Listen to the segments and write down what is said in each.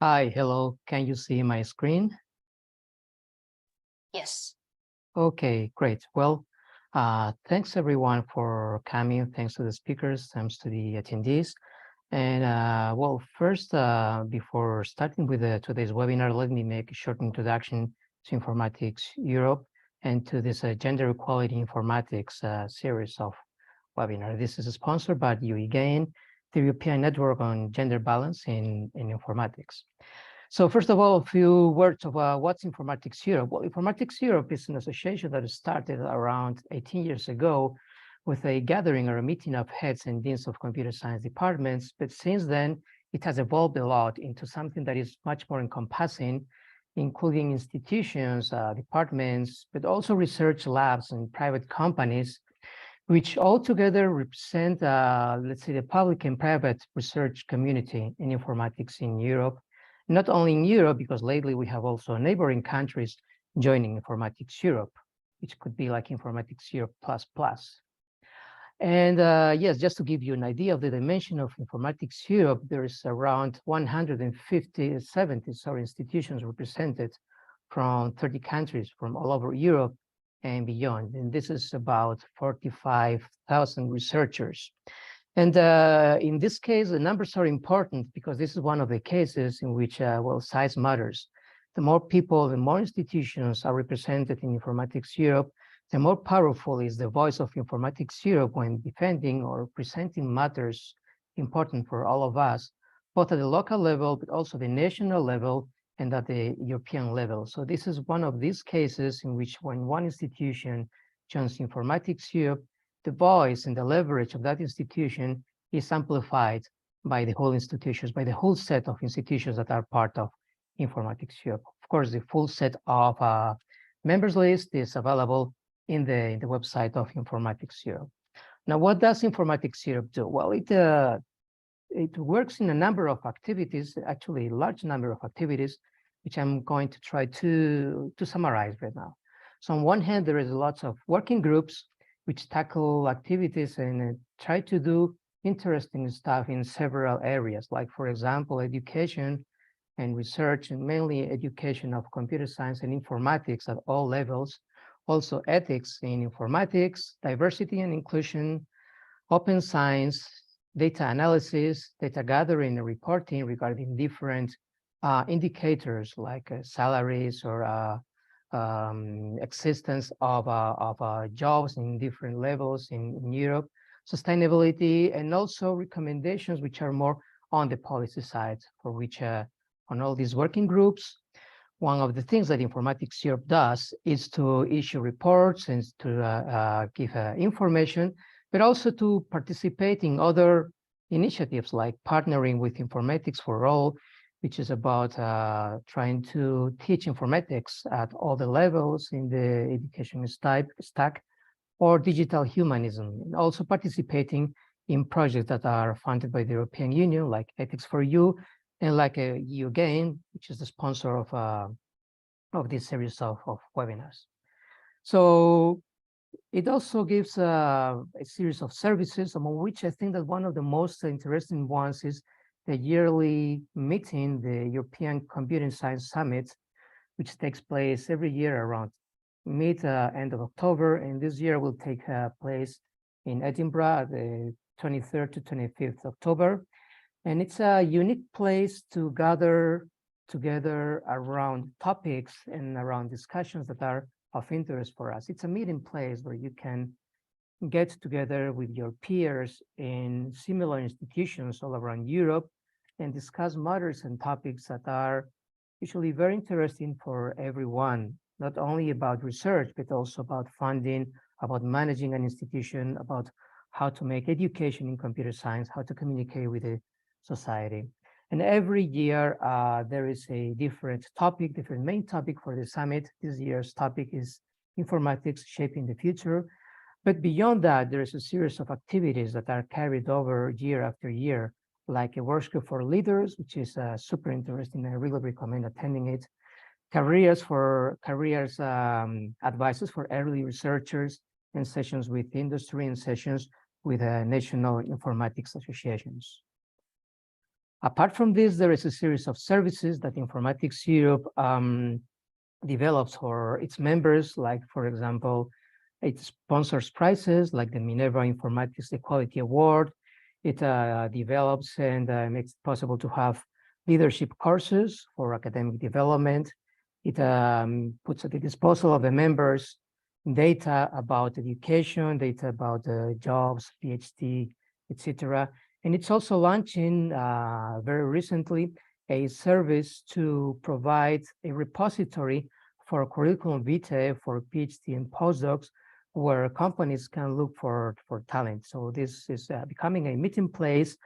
Hi, hello. Can you see my screen? Yes. Okay, great. Well, thanks everyone for coming. Thanks to the speakers, thanks to the attendees. And well, first, before starting with today's webinar, let me make a short introduction to Informatics Europe and to this Gender Equality Informatics series of webinar. This is sponsored by UEGAIN, the European Network on Gender Balance in Informatics. So first of all, a few words of what's Informatics Europe. Well, Informatics Europe is an association that started around 18 years ago with a gathering or a meeting of heads and deans of computer science departments. But since then, it has evolved a lot into something that is much more encompassing, including institutions, departments, but also research labs and private companies, which altogether represent, let's say, the public and private research community in informatics in Europe. Not only in Europe, because lately we have also neighboring countries joining Informatics Europe, which could be like Informatics Europe plus plus. And yes, just to give you an idea of the dimension of Informatics Europe, there is around 70 institutions represented from 30 countries from all over Europe and beyond. And this is about 45,000 researchers. And in this case, the numbers are important because this is one of the cases in which, well, size matters. The more people, the more institutions are represented in Informatics Europe, the more powerful is the voice of Informatics Europe when defending or presenting matters important for all of us, both at the local level, but also the national level and at the European level. So this is one of these cases in which when one institution joins Informatics Europe, the voice and the leverage of that institution is amplified by the whole institutions, by the whole set of institutions that are part of Informatics Europe. Of course, the full set of members list is available in the website of Informatics Europe. Now, what does Informatics Europe do? Well, it works in a number of activities, actually a large number of activities, which I'm going to try to summarize right now. So on one hand, there is lots of working groups which tackle activities and try to do interesting stuff in several areas, like, for example, education and research, and mainly education of computer science and informatics at all levels, also ethics in informatics, diversity and inclusion, open science, data analysis, data gathering and reporting regarding different indicators like salaries or existence of jobs in different levels in Europe, sustainability, and also recommendations which are more on the policy side, for which on all these working groups, one of the things that Informatics Europe does is to issue reports and to give information, but also to participate in other initiatives like partnering with Informatics for All, which is about trying to teach informatics at all the levels in the education stack, or digital humanism, and also participating in projects that are funded by the European Union, like Ethics for You, and like UEGAIN, which is the sponsor of this series of webinars. So it also gives a series of services, among which I think that one of the most interesting ones is the yearly meeting, the European Computing Science Summit, which takes place every year around end of October, and this year will take place in Edinburgh, the 23rd to 25th October. And it's a unique place to gather together around topics and around discussions that are of interest for us. It's a meeting place where you can get together with your peers in similar institutions all around Europe and discuss matters and topics that are usually very interesting for everyone, not only about research, but also about funding, about managing an institution, about how to make education in computer science, how to communicate with the society. And every year there is a different topic, different main topic for the summit. This year's topic is Informatics Shaping the Future. But beyond that, there is a series of activities that are carried over year after year, like a workshop for leaders, which is super interesting. I really recommend attending it. Careers advices for early researchers, and sessions with industry and sessions with national informatics associations. Apart from this, there is a series of services that Informatics Europe develops for its members, like, for example, it sponsors prizes like the Minerva Informatics Equality Award. It develops and makes it possible to have leadership courses for academic development. It puts at the disposal of the members data about education, data about jobs, PhD, etc. And it's also launching very recently a service to provide a repository for curriculum vitae for PhD and postdocs, where companies can look for talent. So this is becoming a meeting place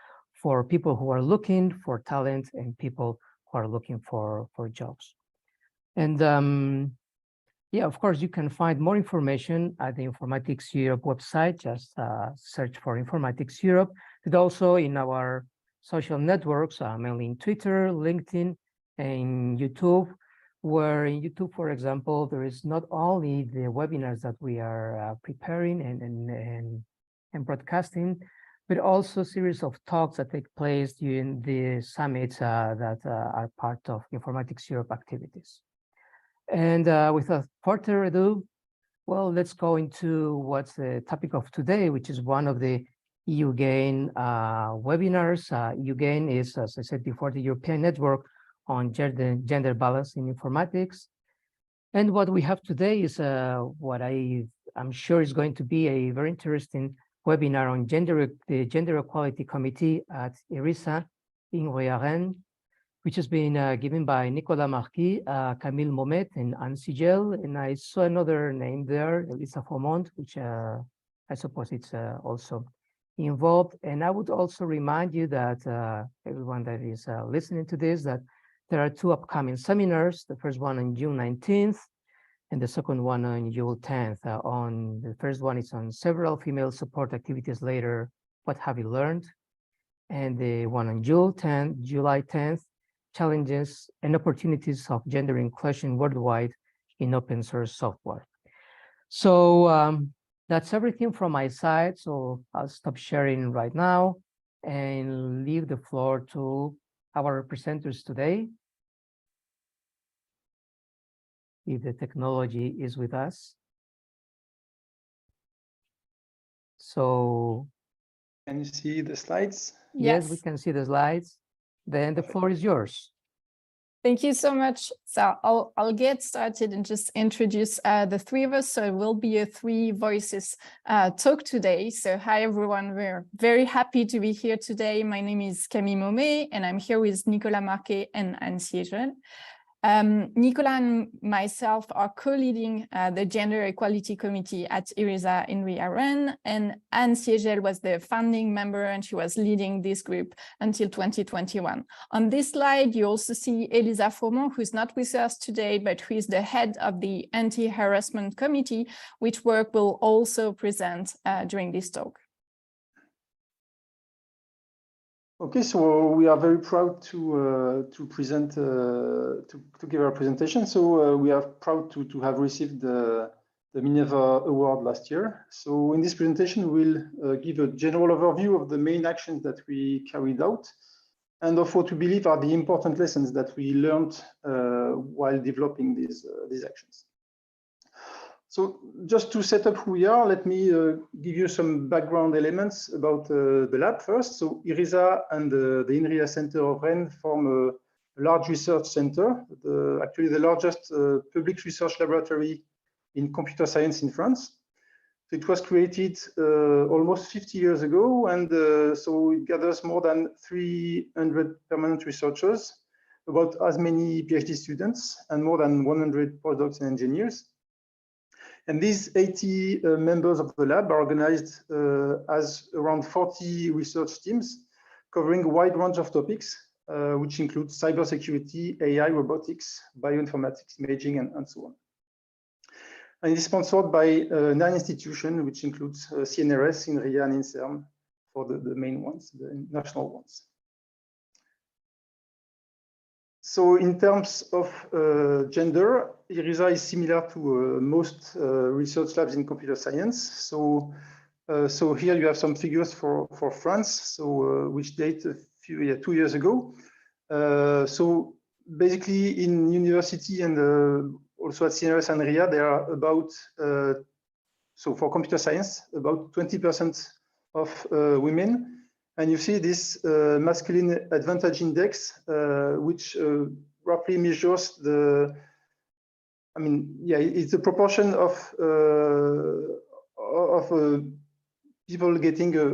for people who are looking for talent and people who are looking for jobs. And yeah, of course, you can find more information at the Informatics Europe website. Just search for Informatics Europe, but also in our social networks, mainly in Twitter, LinkedIn, and YouTube, where in YouTube, for example, there is not only the webinars that we are preparing and broadcasting, but also a series of talks that take place during the summits that are part of Informatics Europe activities. And without further ado, well, let's go into what's the topic of today, which is one of the EUGAIN webinars. EUGAIN is, as I said before, the European Network on Gender Balance in Informatics. And what we have today is what I'm sure is going to be a very interesting webinar on the Gender Equality Committee at IRISA, Inria Rennes, which has been given by Nicolas, Markey, Camille, Maumet, and Siegel. And I saw another name there, Elisa Formont, which I suppose it's also involved. And I would also remind you that everyone that is listening to this, that there are two upcoming seminars, the first one on June 19th, and the second one on June 10th. On the first one is on several female support activities later, what have you learned? And the one on July 10th, challenges and opportunities of gender inclusion worldwide in open source software. So that's everything from my side. So I'll stop sharing right now and leave the floor to our presenters today. If the technology is with us. So. Can you see the slides? Yes, we can see the slides. Then the floor is yours. Thank you so much. So I'll get started and just introduce the three of us. So it will be a three voices talk today. So hi, everyone. We're very happy to be here today. My name is Camille Maumet, and I'm here with Nicolas Markey and Siegel. Nicolas and myself are co-leading the Gender Equality Committee at IRISA Inria Rennes, and Anne Siegel was the founding member, and she was leading this group until 2021. On this slide, you also see Elisa Formont, who's not with us today, but who is the head of the Anti-Harassment Committee, which work will also present during this talk. Okay, so we are very proud to present to give our presentation. So we are proud to have received the Minerva Award last year. So in this presentation, we'll give a general overview of the main actions that we carried out and of what we believe are the important lessons that we learned while developing these actions. So just to set up who we are, let me give you some background elements about the lab first. So IRISA and the Inria Center of Rennes form a large research center, actually the largest public research laboratory in computer science in France. So it was created almost 50 years ago, and so it gathers more than 300 permanent researchers, about as many PhD students, and more than 100 postdocs and engineers. And these 80 members of the lab are organized as around 40 research teams covering a wide range of topics, which include cybersecurity, AI, robotics, bioinformatics, imaging, and so on. And it is sponsored by 9 institutions, which includes CNRS, INRIA, and INSERM for the main ones, the national ones. So in terms of gender, IRISA is similar to most research labs in computer science. So here you have some figures for France, so which date a 2 years ago. So basically in university and also at CNRS and IRIA, there are about, so for computer science, about 20% of women. And you see this masculine advantage index, which roughly measures the, I mean, yeah, it's a proportion of people getting a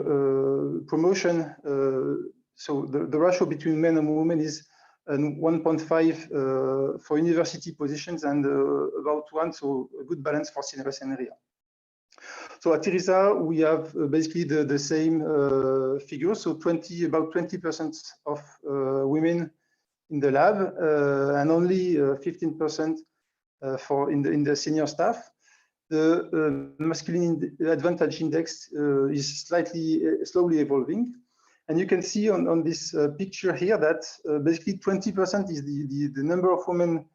promotion. So the ratio between men and women is 1.5 for university positions and about 1, so a good balance for CNRS and IRIA. So at IRISA, we have basically the same figures. So about 20% of women in the lab and only 15% for in the senior staff. The masculine advantage index is slowly evolving. And you can see on this picture here that basically 20% is the number of women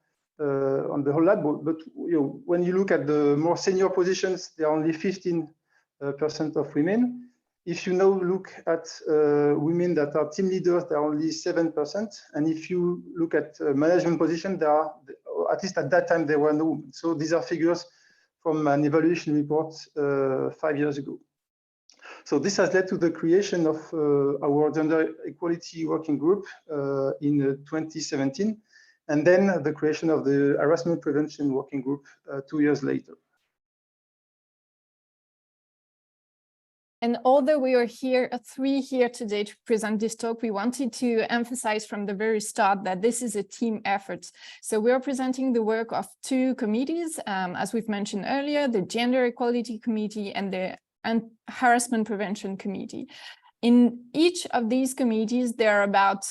on the whole lab. But you know, when you look at the more senior positions, there are only 15% of women. If you now look at women that are team leaders, there are only 7%. And if you look at management position, there are, at least at that time, there were no women. So these are figures from an evaluation report 5 years ago. So this has led to the creation of our gender equality working group in 2017, and then the creation of the harassment prevention working group 2 years later. And although we are here, three here today to present this talk, we wanted to emphasize from the very start that this is a team effort. So we are presenting the work of two committees, as we've mentioned earlier, the Gender Equality Committee and the Harassment Prevention Committee. In each of these committees, there are about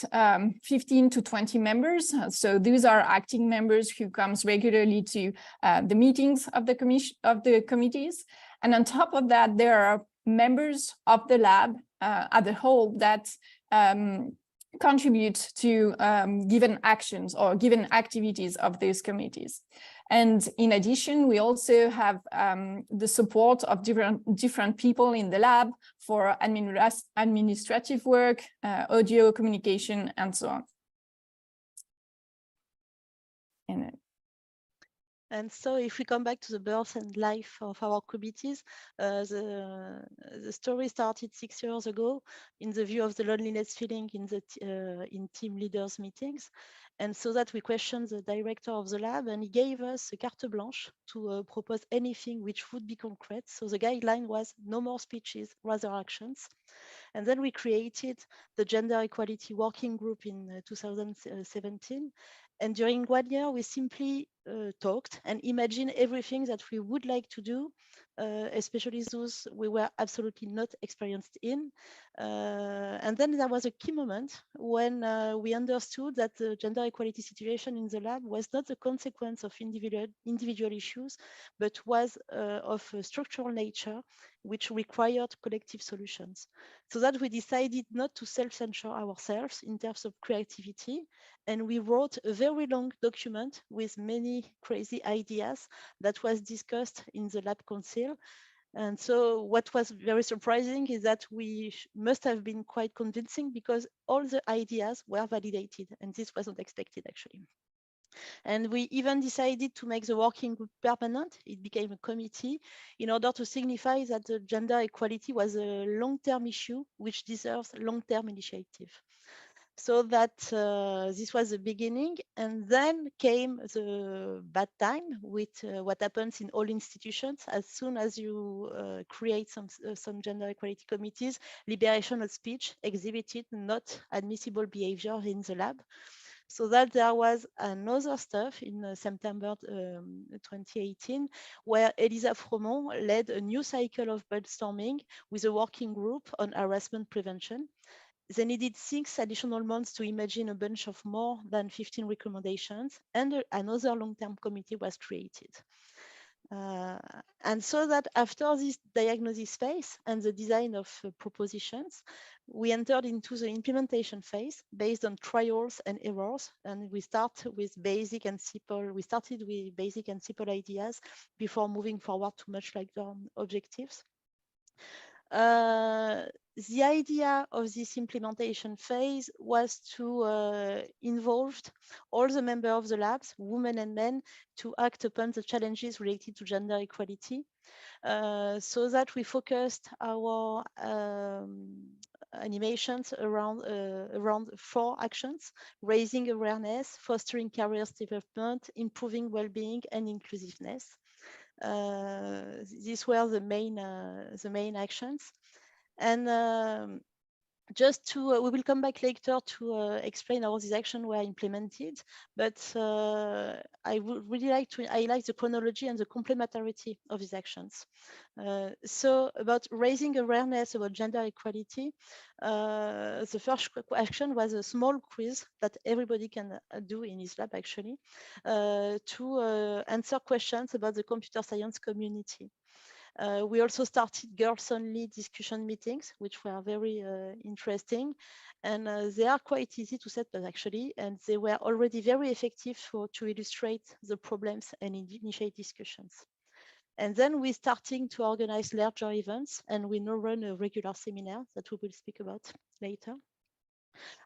15 to 20 members. So these are acting members who comes regularly to the meetings of the committees. And on top of that, there are members of the lab at the whole that contribute to given actions or given activities of these committees. And in addition, we also have the support of different people in the lab for administrative work, audio communication, and so on. And so if we come back to the birth and life of our committees, the story started 6 years ago in the view of the loneliness feeling in team leaders meetings. And so that we questioned the director of the lab, and he gave us a carte blanche to propose anything which would be concrete. So the guideline was no more speeches, rather actions. And then we created the Gender Equality Working Group in 2017. And during 1 year, we simply talked and imagined everything that we would like to do, especially those we were absolutely not experienced in. And then there was a key moment when we understood that the gender equality situation in the lab was not the consequence of individual issues, but was of a structural nature, which required collective solutions. So that we decided not to self-censure ourselves in terms of creativity. And we wrote a very long document with many crazy ideas that was discussed in the lab council. And so what was very surprising is that we must have been quite convincing because all the ideas were validated, and this wasn't expected actually. And we even decided to make the working group permanent. It became a committee in order to signify that the gender equality was a long-term issue which deserves long-term initiative. So that this was the beginning, and then came the bad time with what happens in all institutions. As soon as you create some gender equality committees, liberation of speech exhibited not admissible behavior in the lab. So that there was another stuff in September 2018, where Elisa Fromont led a new cycle of brainstorming with a working group on harassment prevention. They needed 6 additional months to imagine a bunch of more than 15 recommendations, and another long-term committee was created. And so that after this diagnosis phase and the design of propositions, we entered into the implementation phase based on trials and errors. And we started with basic and simple ideas before moving forward to much larger objectives. the idea of this implementation phase was to involve all the members of the labs, women and men, to act upon the challenges related to gender equality, so that we focused our animations around 4 actions: raising awareness, fostering career development, improving well-being, and inclusiveness. These were the main actions. And just to, we will come back later to explain how these actions were implemented, but I would really like to highlight the chronology and the complementarity of these actions. So about raising awareness about gender equality, the first action was a small quiz that everybody can do in his lab actually, to answer questions about the computer science community. We also started girls-only discussion meetings, which were very interesting, and they are quite easy to set up actually, and they were already very effective to illustrate the problems and initiate discussions. And then we're starting to organize larger events, and we now run a regular seminar that we will speak about later.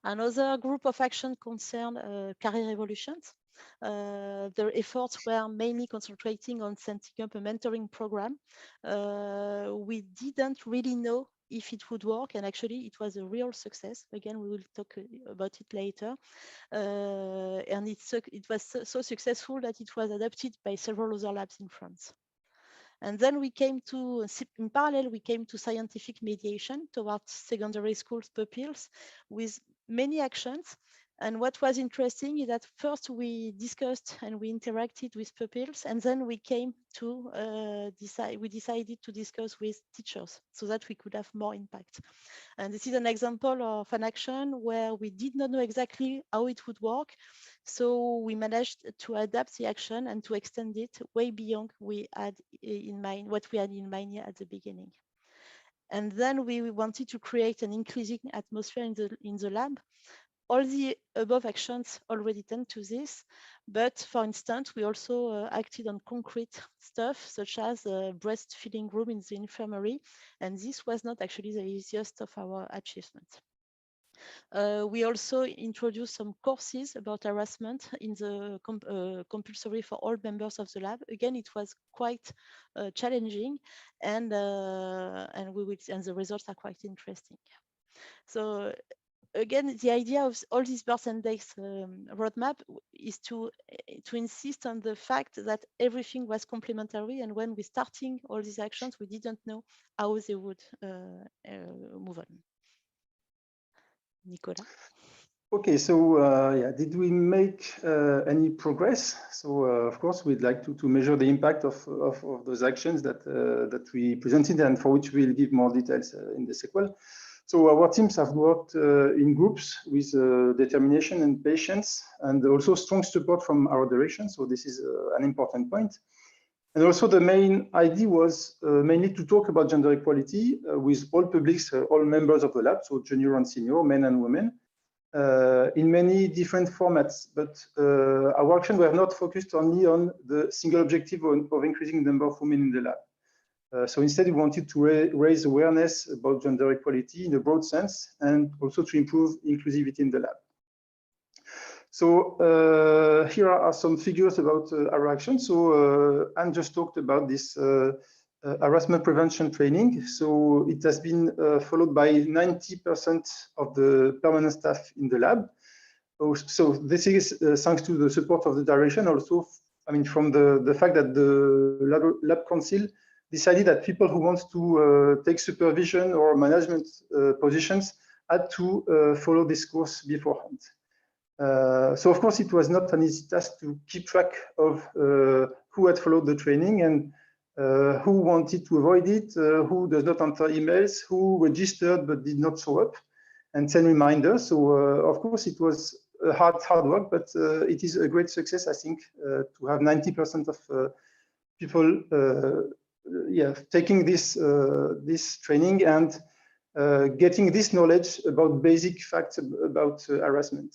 Another group of action concerned career evolutions. Their efforts were mainly concentrating on setting up a mentoring program. We didn't really know if it would work, and actually it was a real success. Again, we will talk about it later. And it was so successful that it was adopted by several other labs in France. And then we came to, in parallel, we came to scientific mediation towards secondary schools pupils with many actions. And what was interesting is that first we discussed and we interacted with pupils, and then we came to decided to discuss with teachers so that we could have more impact. And this is an example of an action where we did not know exactly how it would work. So we managed to adapt the action and to extend it way beyond what we had in mind at the beginning. And then we wanted to create an inclusive atmosphere in the lab. All the above actions already tend to this, but for instance, we also acted on concrete stuff, such as a breastfeeding room in the infirmary, and this was not actually the easiest of our achievements. We also introduced some courses about harassment in the compulsory for all members of the lab. Again, it was quite challenging, and the results are quite interesting. So again, the idea of all these births and days roadmap is to insist on the fact that everything was complementary, and when we're starting all these actions, we didn't know how they would move on. Nicolas. Okay, so yeah, did we make any progress? So of course, we'd like to measure the impact of those actions that we presented and for which we'll give more details in the sequel. So our teams have worked in groups with determination and patience, and also strong support from our direction. So this is an important point. And also the main idea was mainly to talk about gender equality with all publics, all members of the lab, so junior and senior, men and women, in many different formats. But our action were not focused only on the single objective of increasing the number of women in the lab. So instead, we wanted to raise awareness about gender equality in a broad sense, and also to improve inclusivity in the lab. So here are some figures about our action. So Anne just talked about this harassment prevention training. So it has been followed by 90% of the permanent staff in the lab. So this is thanks to the support of the direction. Also, I mean, from the fact that the lab council decided that people who want to take supervision or management positions had to follow this course beforehand. So of course, it was not an easy task to keep track of who had followed the training and who wanted to avoid it, who does not enter emails, who registered but did not show up, and send reminders. So of course, it was hard work, but it is a great success, I think, to have 90% of people taking this training and getting this knowledge about basic facts about harassment.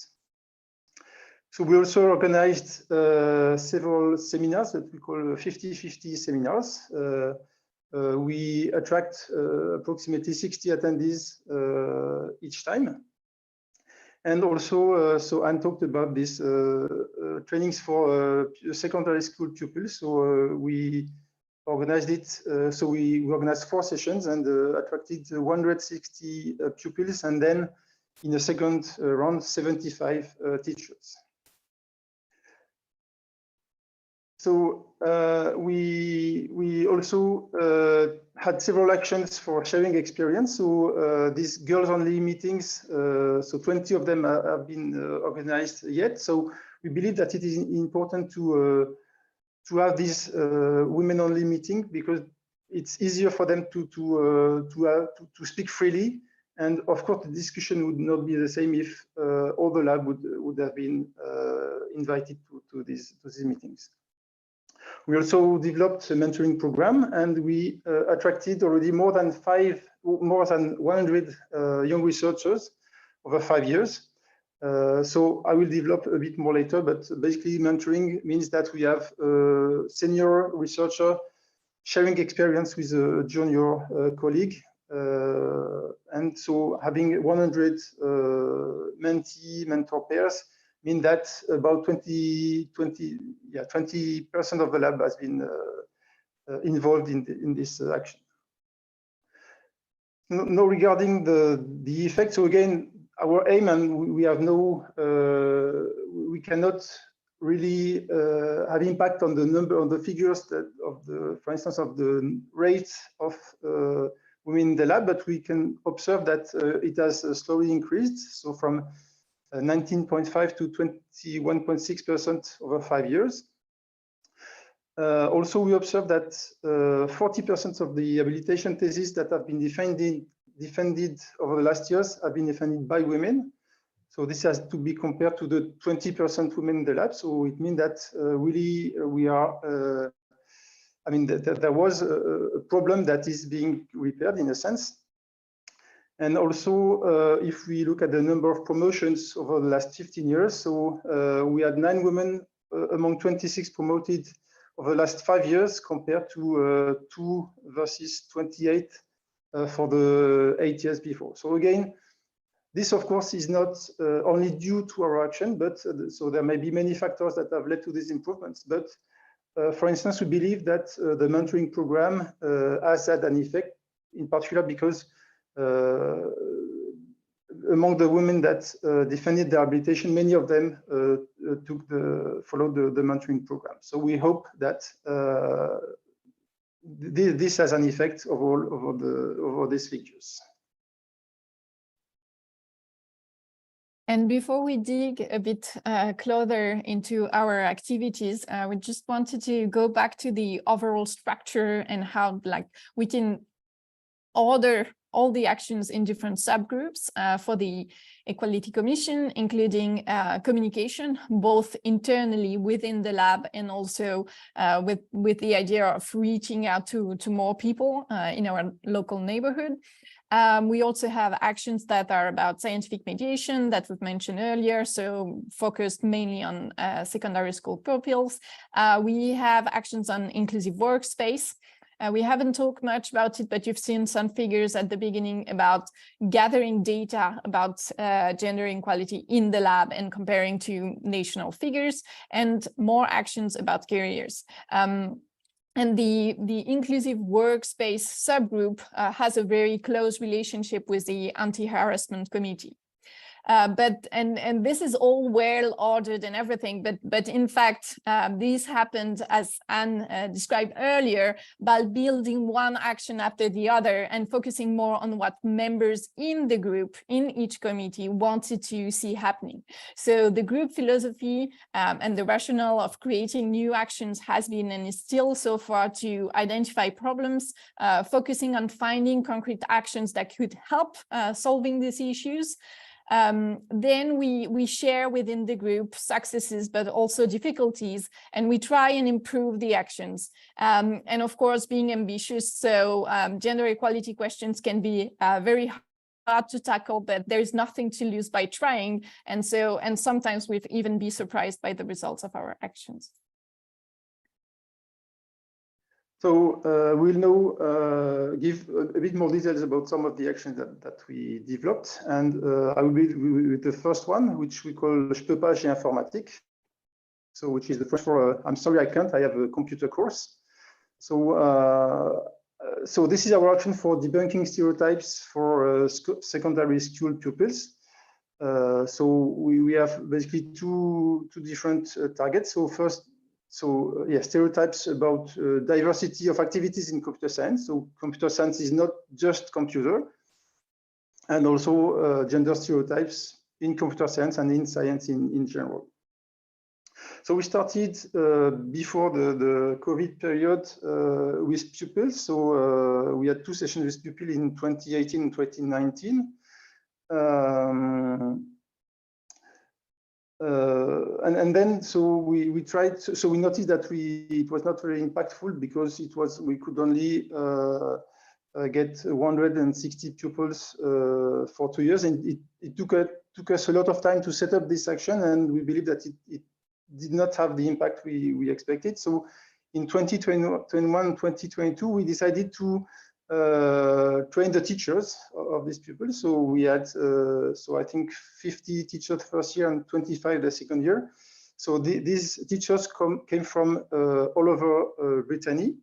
So we also organized several seminars that we call 50-50 seminars. We attract approximately 60 attendees each time. And also, so Anne talked about this trainings for secondary school pupils. So we organized it. So we organized 4 sessions and attracted 160 pupils, and then in the second round, 75 teachers. So we also had several actions for sharing experience. So these girls-only meetings, so 20 of them have been organized yet. So we believe that it is important to have this women-only meeting, because it's easier for them to speak freely. And of course, the discussion would not be the same if all the lab would have been invited to these meetings. We also developed a mentoring program, and we attracted already more than 100 young researchers over 5 years. So I will develop a bit more later, but basically mentoring means that we have a senior researcher sharing experience with a junior colleague. And so having 100 mentee-mentor pairs mean that about 20% of the lab has been involved in this action. Now, regarding the effect, so again, our aim, and we have no, we cannot really have impact on the number, on the figures that of the, for instance, of the rate of women in the lab, but we can observe that it has slowly increased. So from 19.5 to 21.6% over 5 years. Also, we observe that 40% of the habilitation theses that have been defended over the last years have been defended by women. So this has to be compared to the 20% women in the lab. So it means that really we are, I mean, there was a problem that is being repaired in a sense. And also, if we look at the number of promotions over the last 15 years, so we had 9 women among 26 promoted over the last 5 years, compared to 2 versus 28 for the 8 years before. So again, this of course is not only due to our action, but so there may be many factors that have led to these improvements. But for instance, we believe that the mentoring program has had an effect, in particular because among the women that defended their habilitation, many of them followed the mentoring program. So we hope that this has an effect over these figures. And before we dig a bit closer into our activities, we just wanted to go back to the overall structure and how we can order all the actions in different subgroups for the Equality Commission, including communication, both internally within the lab and also with the idea of reaching out to more people in our local neighborhood. We also have actions that are about scientific mediation that we've mentioned earlier, so focused mainly on secondary school pupils. We have actions on inclusive workspace. We haven't talked much about it, but you've seen some figures at the beginning about gathering data about gender inequality in the lab and comparing to national figures, and more actions about careers. And the inclusive workspace subgroup has a very close relationship with the anti-harassment committee. And this is all well ordered and everything, but in fact, this happened, as Anne described earlier, by building one action after the other and focusing more on what members in the group, in each committee, wanted to see happening. So the group philosophy and the rationale of creating new actions has been and is still so far to identify problems, focusing on finding concrete actions that could help solving these issues. Then we share within the group successes, but also difficulties, and we try and improve the actions. And of course, being ambitious, so gender equality questions can be very hard to tackle, but there's nothing to lose by trying. And sometimes we've even be surprised by the results of our actions. So we'll now give a bit more details about some of the actions that we developed. And I will be with the first one, which we call Je peux pas, j'ai informatique. So which is the French for I'm sorry, I can't, I have a computer course. So so this is our action for debunking stereotypes for secondary school pupils. So we have basically two different targets. So first, stereotypes about diversity of activities in computer science. So computer science is not just computer, and also gender stereotypes in computer science and in science in general. So we started before the COVID period with pupils. So we had 2 sessions with pupils in 2018 and 2019. And then so we tried. So we noticed that it was not very impactful because we could only get 160 pupils for 2 years, and it took us a lot of time to set up this action, and we believe that it did not have the impact we expected. So in 2021, 2022, we decided to train the teachers of these pupils. So we had, so I think 50 teachers first year and 25 the second year. So these teachers came from all over Brittany.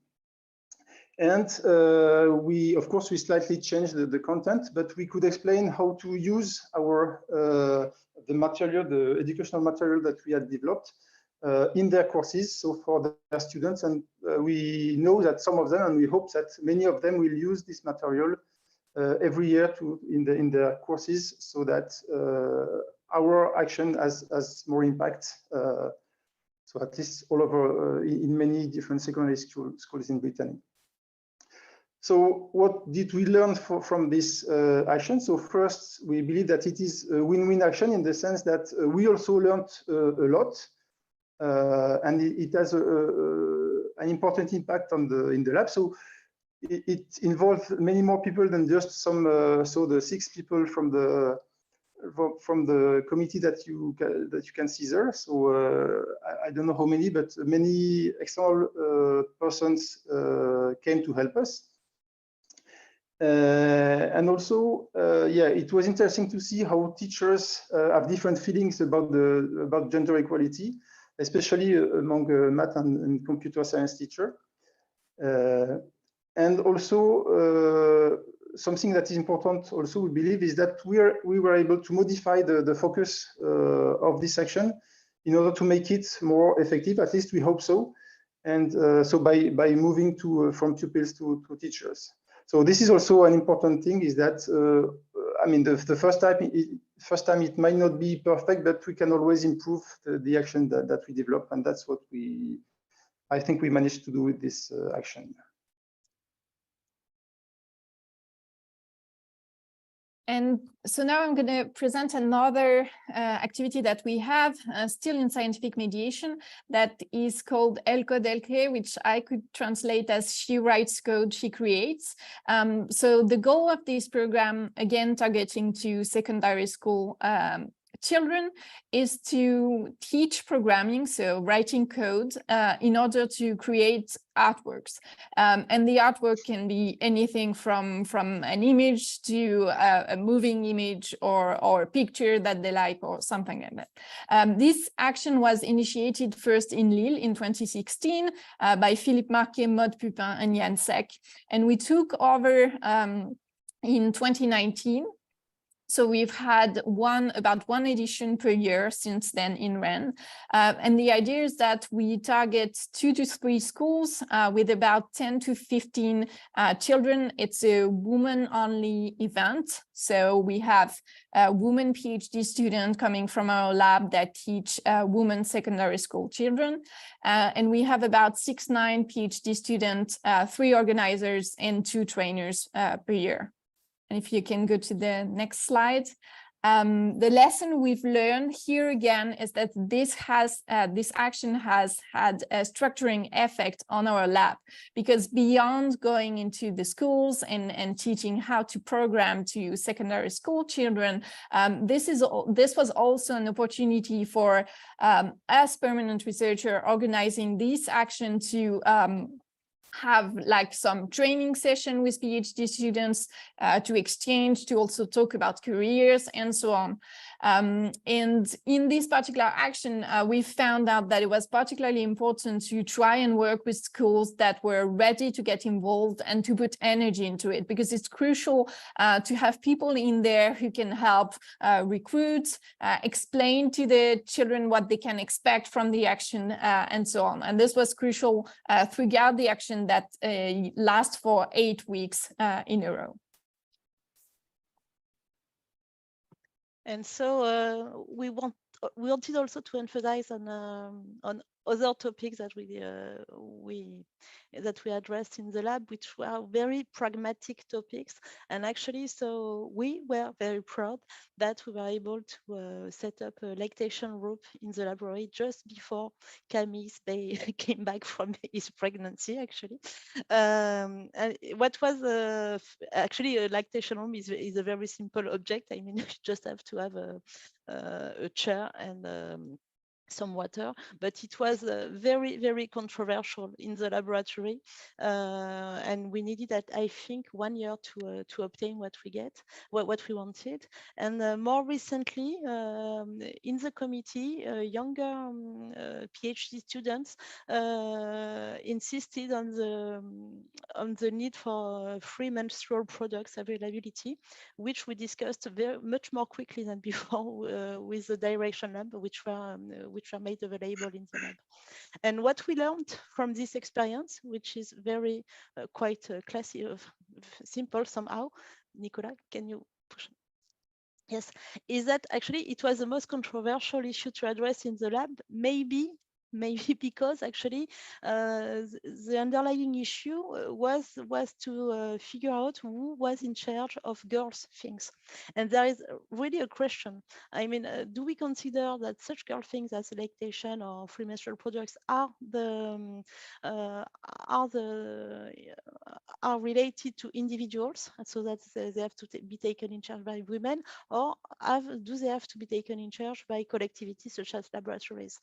And of course, we slightly changed the content, but we could explain how to use our the material, the educational material that we had developed in their courses, so for their students. And we know that some of them, and we hope that many of them will use this material every year in their courses, so that our action has more impact. So at least all over in many different secondary schools in Brittany. So what did we learn from this action? So first, we believe that it is a win-win action in the sense that we also learned a lot, and it has an important impact in the lab. So it involved many more people than just some. So the 6 people from the committee that you can see there. So I don't know how many, but many external persons came to help us. And also, it was interesting to see how teachers have different feelings about gender equality, especially among math and computer science teacher. And also, something that is important also, we believe, is that we were able to modify the focus of this action in order to make it more effective. At least we hope so. And so by moving from pupils to teachers. So this is also an important thing, is that I mean, the first time it might not be perfect, but we can always improve the action that we develop, and that's what I think we managed to do with this action. And so now I'm going to present another activity that we have still in scientific mediation, that is called Elle code, elle crée, which I could translate as she writes code, she creates. So the goal of this program, again targeting to secondary school children, is to teach programming, so writing code, in order to create artworks. And the artwork can be anything from an image to a moving image or a picture that they like, or something like that. This action was initiated first in Lille in 2016 by Philippe Markey, Maud Pupin, and Yann Sec. And we took over in 2019. So we've had about one edition per year since then in Rennes. And the idea is that we target 2 to 3 schools with about 10 to 15 children. It's a woman-only event. So we have women PhD students coming from our lab that teach women secondary school children. And we have about 6-9 PhD students, 3 organizers, and 2 trainers per year. And if you can go to the next slide. The lesson we've learned here again is that this action has had a structuring effect on our lab, because beyond going into the schools and teaching how to program to secondary school children, this was also an opportunity for us permanent researcher organizing this action to have like some training session with PhD students to exchange, to also talk about careers and so on. And in this particular action, we found out that it was particularly important to try and work with schools that were ready to get involved and to put energy into it, because it's crucial to have people in there who can help recruit, explain to the children what they can expect from the action and so on. And this was crucial throughout the action that lasts for 8 weeks in a row. And so we wanted also to emphasize on other topics that we addressed in the lab, which were very pragmatic topics. And actually, so we were very proud that we were able to set up a lactation group in the library just before Camille came back from his pregnancy, actually. And what was actually a lactation room is a very simple object. I mean, you just have to have a chair and some water, but it was very, very controversial in the laboratory, and we needed, I think, 1 year to obtain what we wanted. And more recently, in the committee, younger PhD students insisted on the need for free menstrual products availability, which we discussed much more quickly than before with the direction lab, which were made available in the lab. And what we learned from this experience, which is very quite classy, simple somehow, Nicolas, can you push? Yes, is that actually it was the most controversial issue to address in the lab, maybe because actually the underlying issue was to figure out who was in charge of girls' things. And there is really a question. I mean, do we consider that such girl things as lactation or free menstrual products are related to individuals, so that they have to be taken in charge by women, or do they have to be taken in charge by collectivities such as laboratories?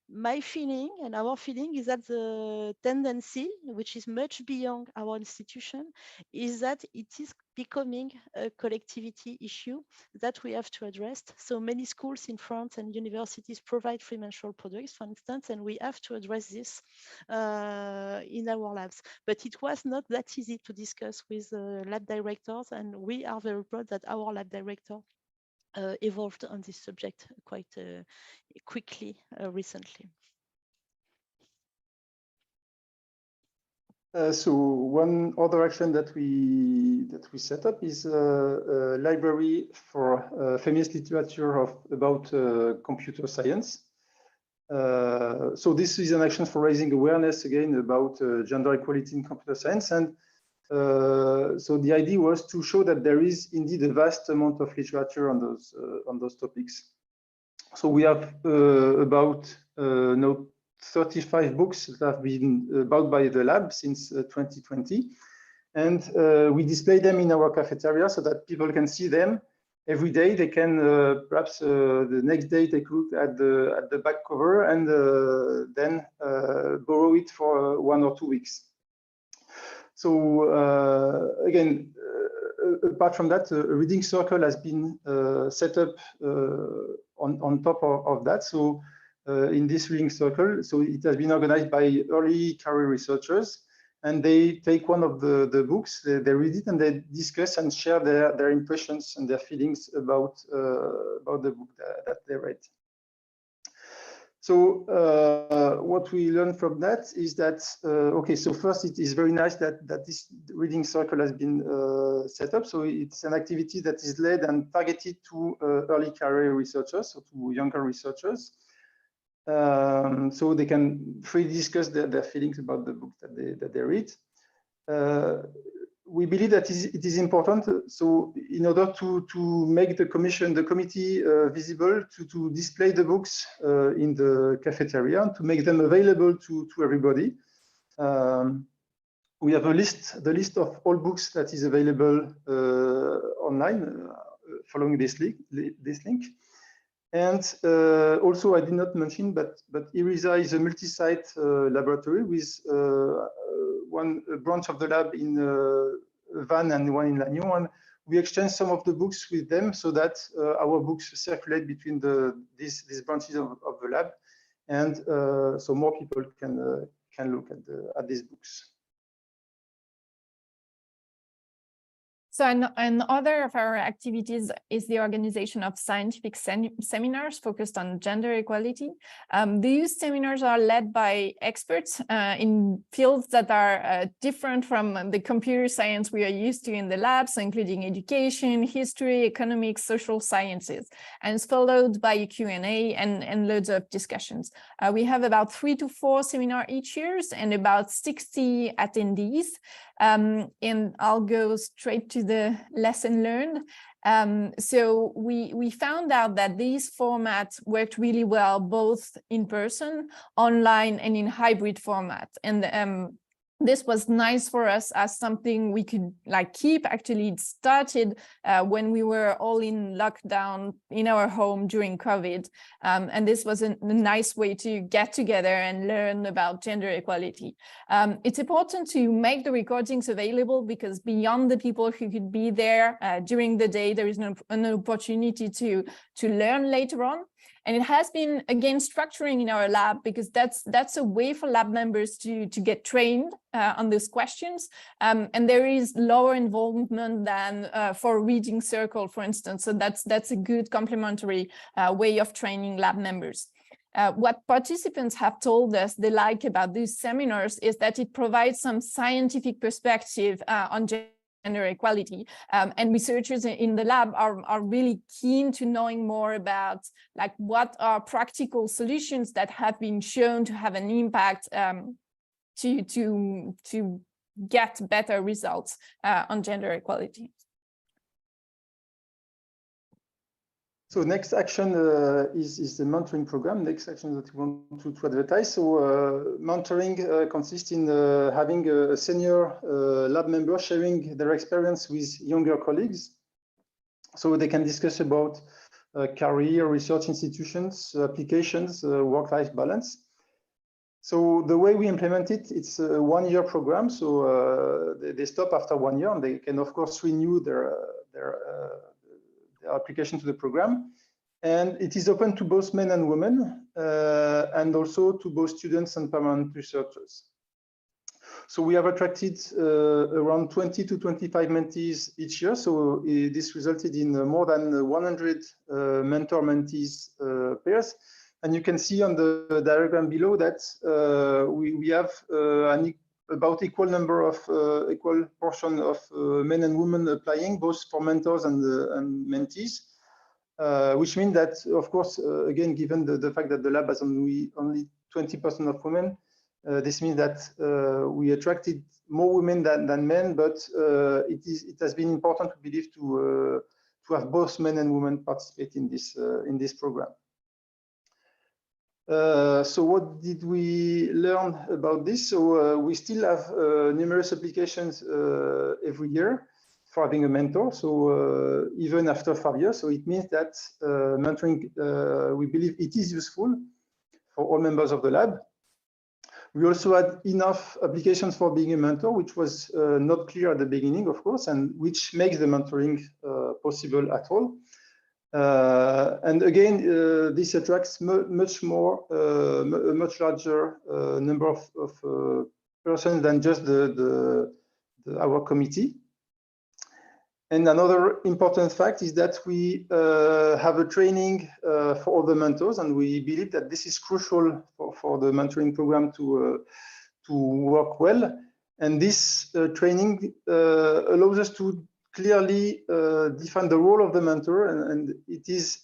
My feeling and our feeling is that the tendency, which is much beyond our institution, is that it is becoming a collectivity issue that we have to address. So many schools in France and universities provide free menstrual products, for instance, and we have to address this in our labs. But it was not that easy to discuss with lab directors, and we are very proud that our lab director evolved on this subject quite quickly recently. So one other action that we set up is a library for feminist literature about computer science. So this is an action for raising awareness again about gender equality in computer science, and so the idea was to show that there is indeed a vast amount of literature on those topics. So we have about now 35 books that have been bought by the lab since 2020, and we display them in our cafeteria so that people can see them every day. They can perhaps the next day take a look at the back cover and then borrow it for 1 or 2 weeks. So again, apart from that, a reading circle has been set up on top of that. So in this reading circle, so it has been organized by early career researchers, and they take one of the books, they read it, and they discuss and share their impressions and their feelings about the book that they read. So what we learned from that is that, okay, so first it is very nice that this reading circle has been set up. So it's an activity that is led and targeted to early career researchers, so to younger researchers. So they can freely discuss their feelings about the book that they read. We believe that it is important. So in order to make the committee visible, to display the books in the cafeteria, to make them available to everybody. We have the list of all books that is available online following this link. And also, I did not mention, but IRISA is a multi-site laboratory with one branch of the lab in Vannes and one in Lannion, and we exchange some of the books with them so that our books circulate between these branches of the lab, and so more people can look at these books. So another of our activities is the organization of scientific seminars focused on gender equality. These seminars are led by experts in fields that are different from the computer science we are used to in the labs, including education, history, economics, social sciences, and it's followed by a Q&A and loads of discussions. We have about 3 to 4 seminars each year and about 60 attendees. And I'll go straight to the lesson learned. So we found out that these formats worked really well, both in person, online, and in hybrid format. And this was nice for us as something we could keep. Actually, it started when we were all in lockdown in our home during COVID. And this was a nice way to get together and learn about gender equality. It's important to make the recordings available because beyond the people who could be there during the day, there is an opportunity to learn later on. And it has been, again, structuring in our lab because that's a way for lab members to get trained on these questions. And there is lower involvement than for a reading circle, for instance. So that's a good complementary way of training lab members. What participants have told us they like about these seminars is that it provides some scientific perspective on gender equality, and researchers in the lab are really keen to knowing more about what are practical solutions that have been shown to have an impact to get better results on gender equality. So next action is the mentoring program. Next action that we want to advertise. So mentoring consists in having a senior lab member sharing their experience with younger colleagues, so they can discuss about career, research institutions, applications, work-life balance. So the way we implement it, it's a one-year program. So they stop after 1 year, and they can of course renew their application to the program, and it is open to both men and women, and also to both students and permanent researchers. So we have attracted around 20 to 25 mentees each year. So this resulted in more than 100 mentor-mentees pairs. And you can see on the diagram below that we have about equal number of equal portion of men and women applying, both for mentors and mentees, which means that, of course, again, given the fact that the lab has only 20% of women, this means that we attracted more women than men, but it has been important, we believe, to have both men and women participate in this program. So what did we learn about this? So we still have numerous applications every year for having a mentor. So even after 5 years, so it means that mentoring, we believe it is useful for all members of the lab. We also had enough applications for being a mentor, which was not clear at the beginning, of course, and which makes the mentoring possible at all. And again, this attracts much more, a much larger number of persons than just our committee. And another important fact is that we have a training for all the mentors, and we believe that this is crucial for the mentoring program to work well. And this training allows us to clearly define the role of the mentor, and it is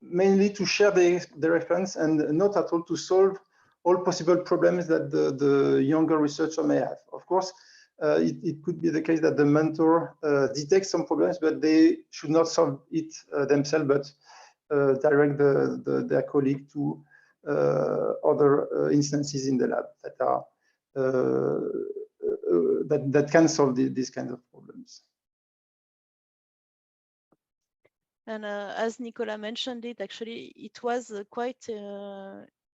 mainly to share their experience and not at all to solve all possible problems that the younger researcher may have. Of course, it could be the case that the mentor detects some problems, but they should not solve it themselves, but direct their colleague to other instances in the lab that are that can solve these kinds of problems. And as Nicolas mentioned it, actually, it was quite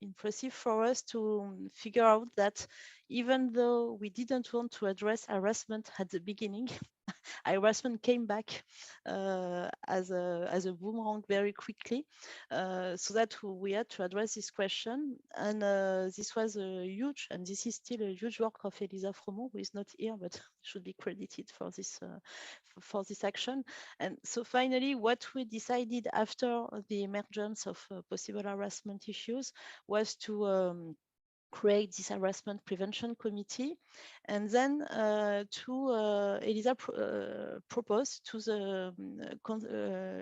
impressive for us to figure out that even though we didn't want to address harassment at the beginning, harassment came back as a boomerang very quickly, so that we had to address this question. And this was a huge, and this is still a huge work of Elisa Fromont, who is not here, but should be credited for this action. And so finally, what we decided after the emergence of possible harassment issues was to create this harassment prevention committee, and then Elisa proposed to the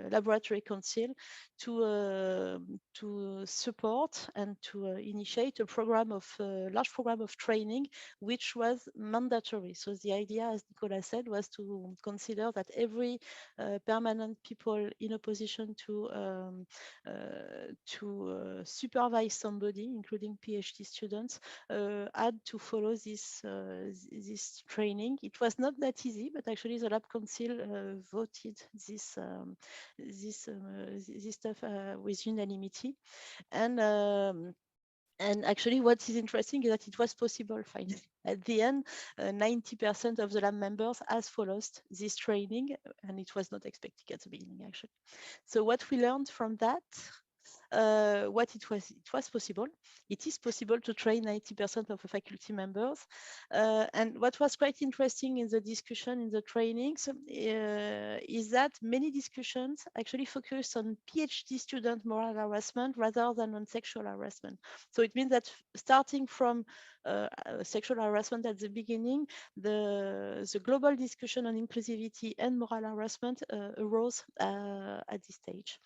laboratory council to support and to initiate a large program of training, which was mandatory. So the idea, as Nicolas said, was to consider that every permanent people in a position to supervise somebody, including PhD students, had to follow this training. It was not that easy, but actually the lab council voted this stuff with unanimity. And actually, what is interesting is that it was possible finally. At the end, 90% of the lab members has followed this training, and it was not expected at the beginning, actually. So what we learned from that, it was possible. It is possible to train 90% of the faculty members. And what was quite interesting in the discussion, in the trainings, is that many discussions actually focus on PhD student moral harassment rather than on sexual harassment. So it means that starting from sexual harassment at the beginning, the global discussion on inclusivity and moral harassment arose at this stage.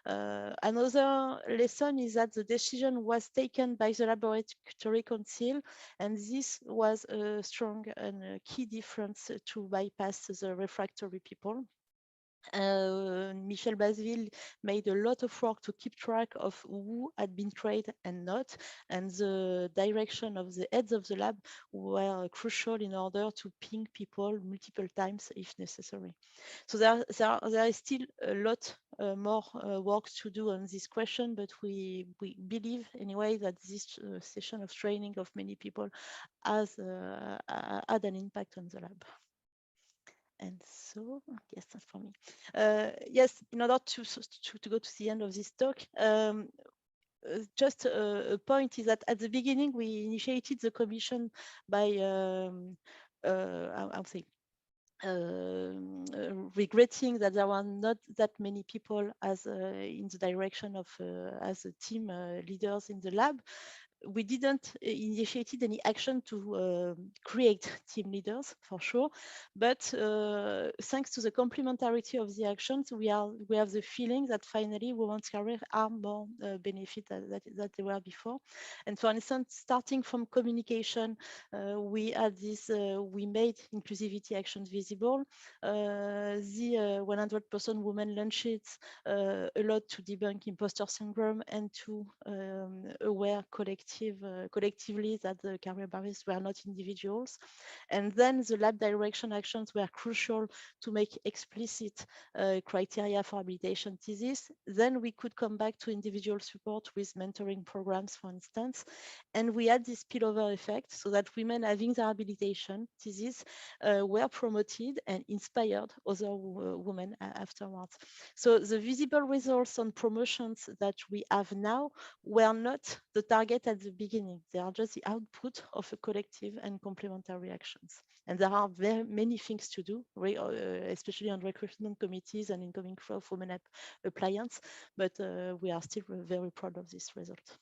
Another lesson is that the decision was taken by the laboratory council, and this was a strong and a key difference to bypass the refractory people. Michel Basville made a lot of work to keep track of who had been trained and not, and the direction of the heads of the lab were crucial in order to ping people multiple times if necessary. So there is still a lot more work to do on this question, but we believe anyway that this session of training of many people has had an impact on the lab. And so, yes, that's for me. Yes, in order to go to the end of this talk, just a point is that at the beginning, we initiated the commission by, I'll say, regretting that there were not that many people as in the direction of as a team leaders in the lab. We didn't initiated any action to create team leaders, for sure, but thanks to the complementarity of the actions, we have the feeling that finally women's careers are more benefit that they were before. And for instance, starting from communication, we had this, we made inclusivity actions visible. The 100% women lunches a lot to debunk imposter syndrome and to aware collectively that the career barriers were not individuals. And then the lab direction actions were crucial to make explicit criteria for habilitation thesis. Then we could come back to individual support with mentoring programs, for instance. And we had this spillover effect so that women having their habilitation thesis were promoted and inspired other women afterwards. So the visible results on promotions that we have now were not the target at the beginning. They are just the output of a collective and complementary actions. And there are very many things to do, especially on recruitment committees and incoming flow of women appliance, but we are still very proud of this result.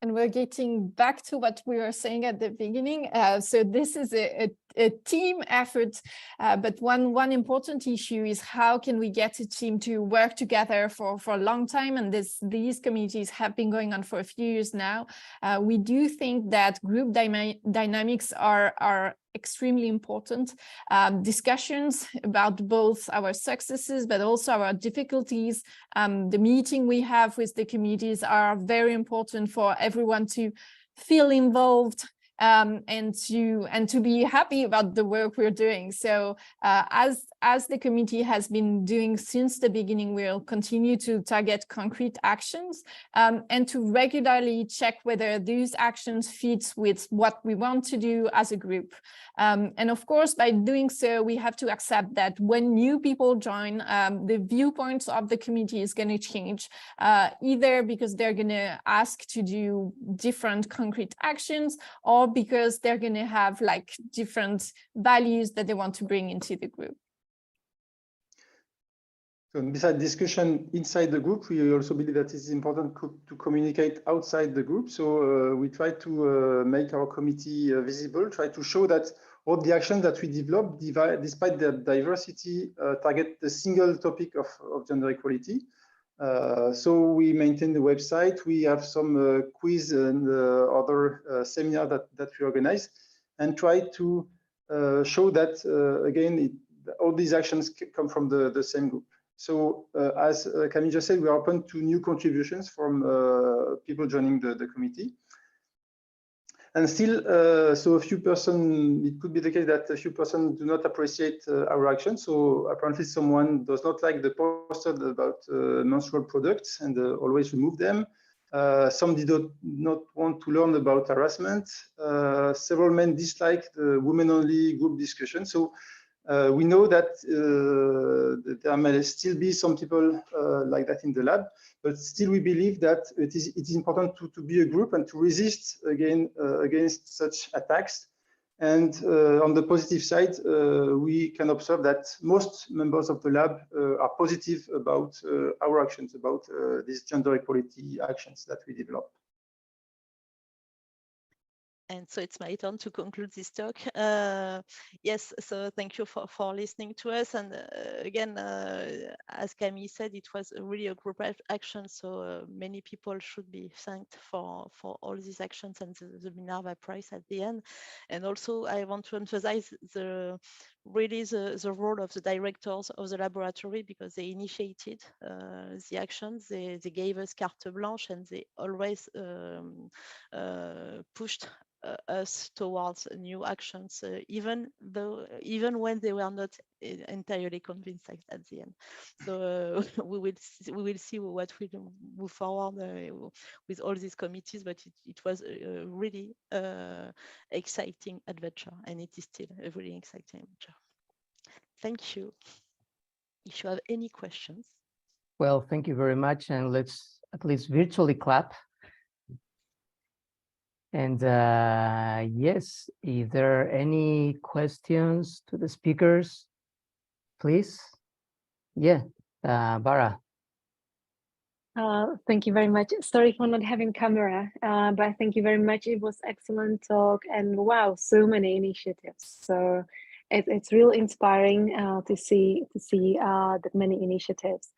And we're getting back to what we were saying at the beginning. So this is a team effort, but one important issue is how can we get a team to work together for a long time? And these communities have been going on for a few years now. We do think that group dynamics are extremely important. Discussions about both our successes, but also our difficulties. The meeting we have with the communities are very important for everyone to feel involved and to be happy about the work we're doing. So as as the committee has been doing since the beginning, we'll continue to target concrete actions and to regularly check whether these actions fit with what we want to do as a group. And of course, by doing so, we have to accept that when new people join, the viewpoints of the committee is going to change, either because they're going to ask to do different concrete actions, or because they're going to have like different values that they want to bring into the group. So besides discussion inside the group, we also believe that it's important to communicate outside the group. So we try to make our committee visible, try to show that all the actions that we develop, despite their diversity, target the single topic of gender equality. So we maintain the website. We have some quiz and other seminar that we organize, and try to show that again, all these actions come from the same group. So as Camille just said, we are open to new contributions from people joining the committee. And still, so a few persons, it could be the case that a few persons do not appreciate our action. So apparently someone does not like the poster about menstrual products and always remove them. Some did not want to learn about harassment. Several men dislike the women-only group discussion. So we know that there may still be some people like that in the lab, but still we believe that it is important to be a group and to resist against such attacks. And on the positive side, we can observe that most members of the lab are positive about our actions, about these gender equality actions that we develop. And so it's my turn to conclude this talk. Yes, so thank you for listening to us. And again, as Camille said, it was really a group action. So many people should be thanked for all these actions and the Minerva Prize at the end. And also, I want to emphasize the role of the directors of the laboratory, because they initiated the actions. They gave us carte blanche, and they always pushed us towards new actions, even when they were not entirely convinced at the end. So we will see what we move forward with all these committees, but it was a really exciting adventure, and it is still a really exciting adventure. Thank you. If you have any questions. Well, thank you very much, and let's at least virtually clap. And yes, if there are any questions to the speakers, please. Yeah, Bara. Thank you very much. Sorry for not having camera, but thank you very much. It was excellent talk, and wow, so many initiatives. So it's real inspiring to see that many initiatives.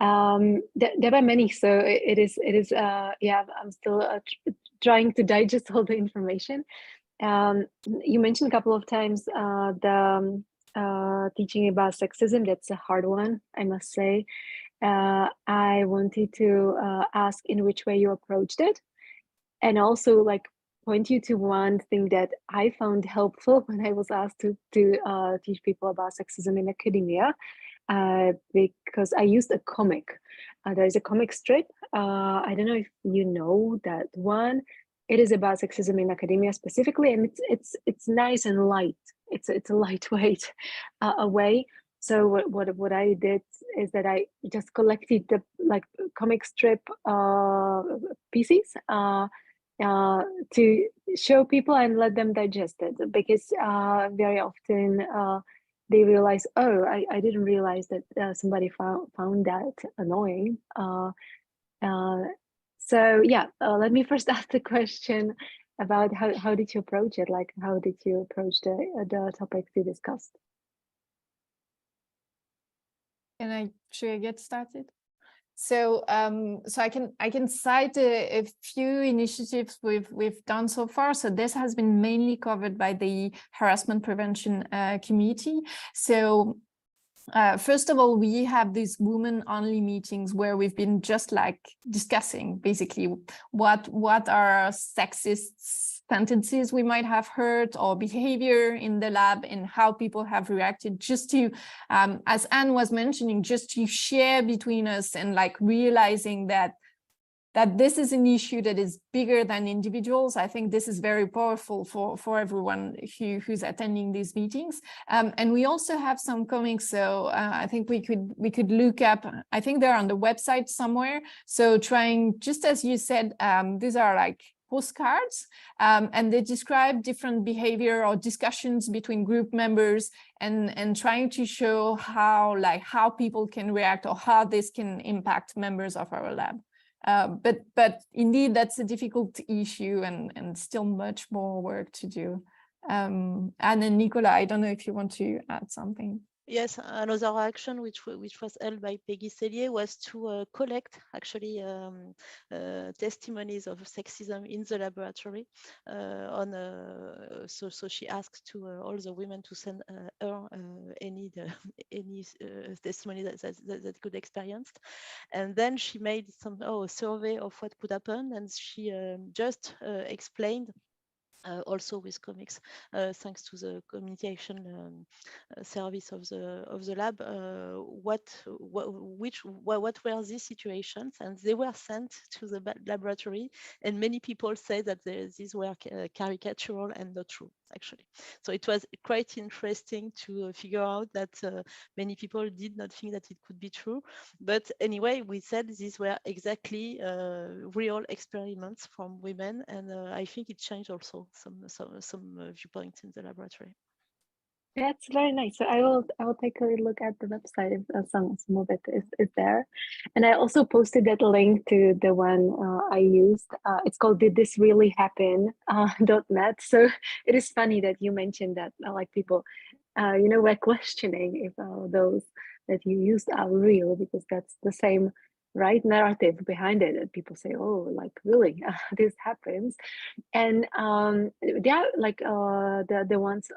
There are many, so it is yeah, I'm still trying to digest all the information. You mentioned a couple of times the teaching about sexism. That's a hard one, I must say. I wanted to ask in which way you approached it, and also like point you to one thing that I found helpful when I was asked to teach people about sexism in academia. Because I used a comic. There is a comic strip. I don't know if you know that one. It is about sexism in academia specifically, and it's nice and light. It's a lightweight way. So what I did is that I just collected the like comic strip pieces to show people and let them digest it, because very often they realize, oh, I didn't realize that somebody found that annoying. So yeah, let me first ask the question about how did you approach it? Like, how did you approach the topic to discuss? Should I get started? So so I can cite a few initiatives we've done so far. So this has been mainly covered by the harassment prevention committee. So First of all, we have these women-only meetings where we've been just like discussing basically what are sexist sentences we might have heard or behavior in the lab and how people have reacted, just to, as Anne was mentioning, just to share between us and like realizing that this is an issue that is bigger than individuals. I think this is very powerful for everyone who's attending these meetings. And we also have some comics, so I think we could look up, I think they're on the website somewhere. So trying, just as you said, these are like postcards, and they describe different behavior or discussions between group members, and trying to show how people can react or how this can impact members of our lab. But indeed, that's a difficult issue and still much more work to do. And then Nicolas, I don't know if you want to add something. Yes, another action which was held by Peggy Sellier was to collect actually testimonies of sexism in the laboratory. So she asked to all the women to send her any testimony that could experience, and then she made a survey of what could happen, and she just explained. Also with comics, thanks to the communication service of the lab, what were these situations, and they were sent to the laboratory, and many people say that these were caricatural and not true, actually. So it was quite interesting to figure out that many people did not think that it could be true, but anyway, we said these were exactly real experiments from women, and I think it changed also some viewpoints in the laboratory. That's very nice. So I will take a look at the website if some of it is there. And I also posted that link to the one I used. It's called Did This Really Happen? .net. So it is funny that you mentioned that like people were questioning if those that you used are real, because that's the same right narrative behind it, and people say, oh, like really this happens. And yeah, like the ones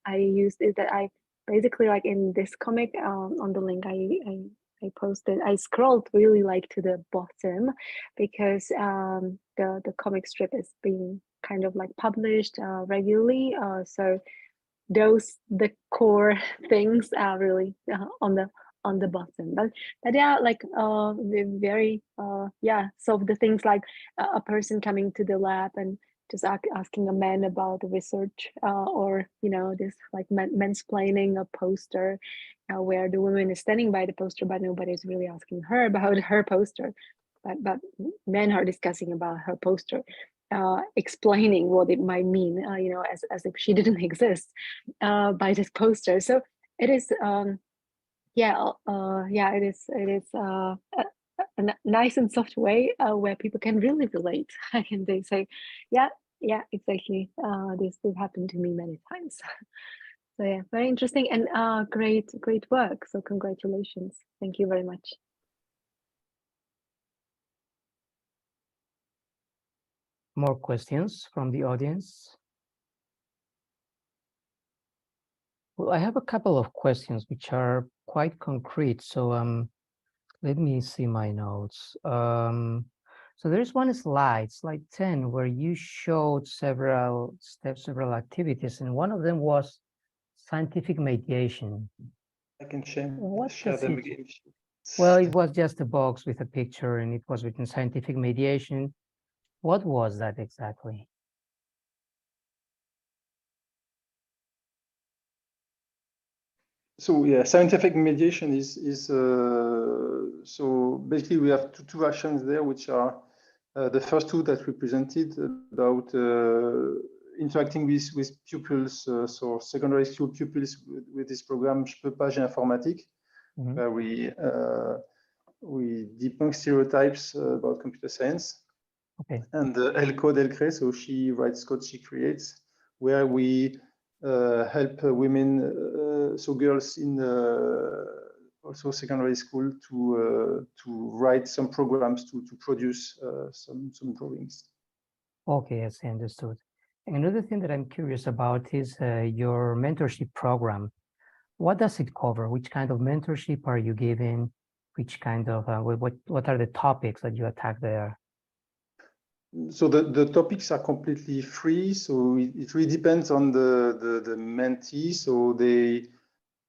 I used is that I basically, like in this comic on the link I posted, I scrolled really like to the bottom, because the comic strip is being kind of like published regularly, so the core things are really on the bottom, but yeah, like very yeah, so the things like a person coming to the lab and just asking a man about the research, or this like mansplaining a poster, where the woman is standing by the poster but nobody's really asking her about her poster, but men are discussing about her poster, explaining what it might mean, as if she didn't exist by this poster. So it is it is a nice and soft way where people can really relate. And they say, yeah, exactly. This happened to me many times. So yeah, very interesting and great work. So congratulations. Thank you very much. More questions from the audience? Well, I have a couple of questions which are quite concrete. So let me see my notes. So there's one slide 10, where you showed several steps, several activities, and one of them was scientific mediation. I can share them again. Well, it was just a box with a picture, and it was written scientific mediation. What was that exactly? So yeah, scientific mediation is so basically we have two actions there, which are the first two that we presented about interacting with pupils, so secondary school pupils with this program Je peux pas, j'ai informatique, where we debunk stereotypes about computer science. Okay. And Elle code, Elle crée, so she writes code, she creates, where we help women, so girls in also secondary school to write some programs to produce some drawings. Okay, yes, I understood. Another thing that I'm curious about is your mentorship program. what does it cover? Which kind of mentorship are you giving? Which kind of, what are the topics that you attack there? So the topics are completely free. So it really depends on the mentee. So they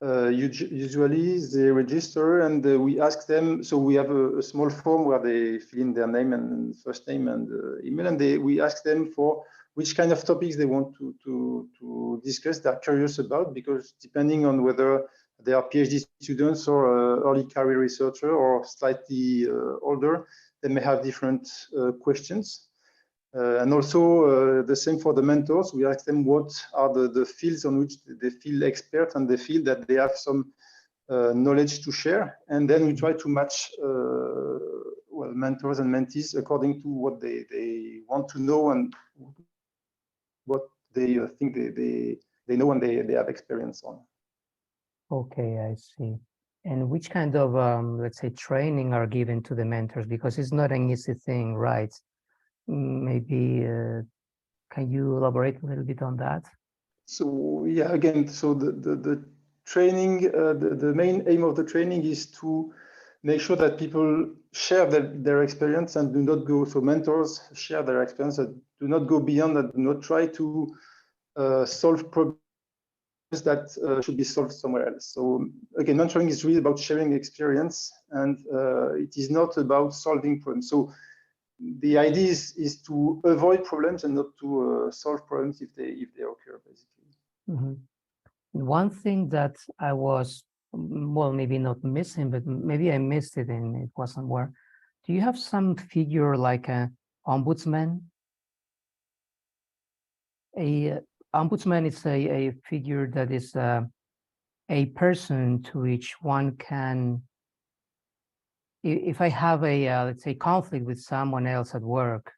usually they register and we ask them. So we have a small form where they fill in their name and first name and email, and we ask them for which kind of topics they want to discuss. They're curious about, because depending on whether they are PhD students or early career researcher or slightly older, they may have different questions. And also the same for the mentors. We ask them what are the fields on which they feel expert and they feel that they have some knowledge to share. And then we try to match well, mentors and mentees according to what they want to know and what they think they know and they have experience on. Okay, I see. And which kind of, let's say, training are given to the mentors? Because it's not an easy thing, right? Maybe can you elaborate a little bit on that? So yeah, again, so the training, the main aim of the training is to make sure that people share their experience and do not go, so mentors share their experience and do not go beyond that, do not try to solve problems that should be solved somewhere else. So again, mentoring is really about sharing experience, and it is not about solving problems. So the idea is to avoid problems and not to solve problems if they occur, basically. Mm-hmm. One thing that I was, well, maybe not missing, but maybe I missed it and it wasn't where. Do you have some figure like a ombudsman? A ombudsman is a figure that is a person to which one can, if I have a, let's say, conflict with someone else at work,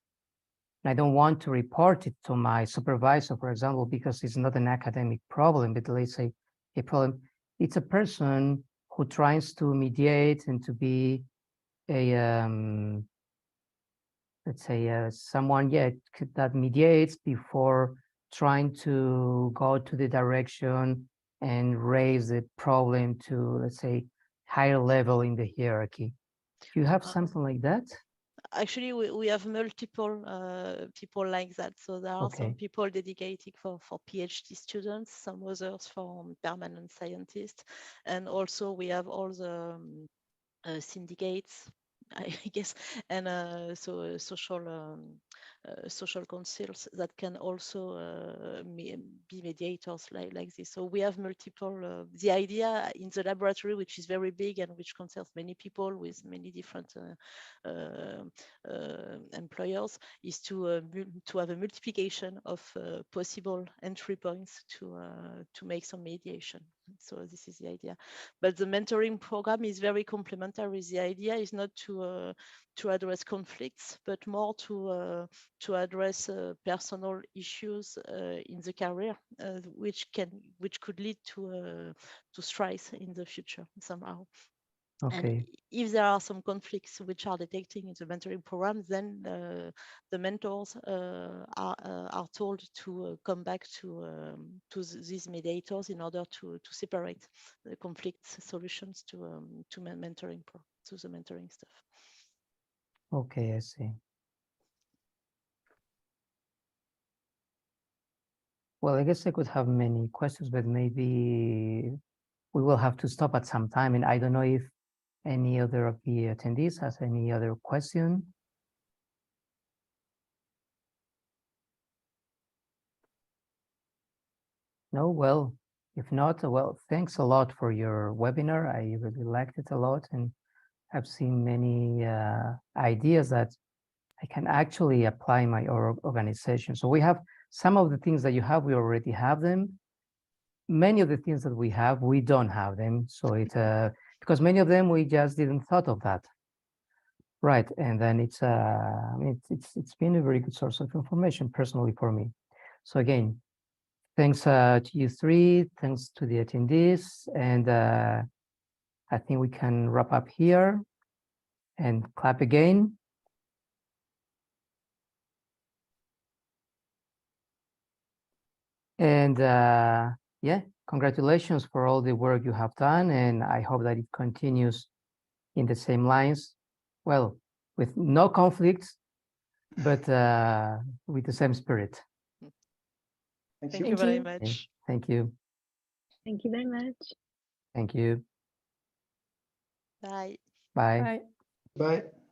and I don't want to report it to my supervisor, for example, because it's not an academic problem, but let's say a problem, it's a person who tries to mediate and to be a, let's say, someone, yeah, that mediates before trying to go to the direction and raise the problem to, let's say, higher level in the hierarchy. Do you have something like that? Actually, we have multiple people like that. So there are some people dedicated for PhD students, some others for permanent scientists. And also we have all the syndicates, I guess, and so social councils that can also be mediators like this. So we have multiple, the idea in the laboratory, which is very big and which concerns many people with many different employers, is to have a multiplication of possible entry points to make some mediation. So this is the idea. But the mentoring program is very complementary. The idea is not to address conflicts, but more to address personal issues in the career, which could lead to strife in the future somehow. Okay. And if there are some conflicts which are detected in the mentoring program, then the mentors are told to come back to these mediators in order to separate the conflict solutions to mentoring to the mentoring stuff. Okay, I see. Well, I guess I could have many questions, but maybe we will have to stop at some time. And I don't know if any other of the attendees has any other question. No, well, if not, well, thanks a lot for your webinar. I really liked it a lot, and I've seen many ideas that I can actually apply in my organization. So we have some of the things that you have, we already have them. Many of the things that we have, we don't have them. So it, because many of them, we just didn't thought of that. Right, and then it's been a very good source of information personally for me. So again, thanks to you three, thanks to the attendees, and I think we can wrap up here and clap again. And yeah, congratulations for all the work you have done, and I hope that it continues in the same lines. Well, with no conflicts, but with the same spirit. Thank you very much. Thank you. Thank you very much. Thank you. Bye. Bye. Bye. Bye.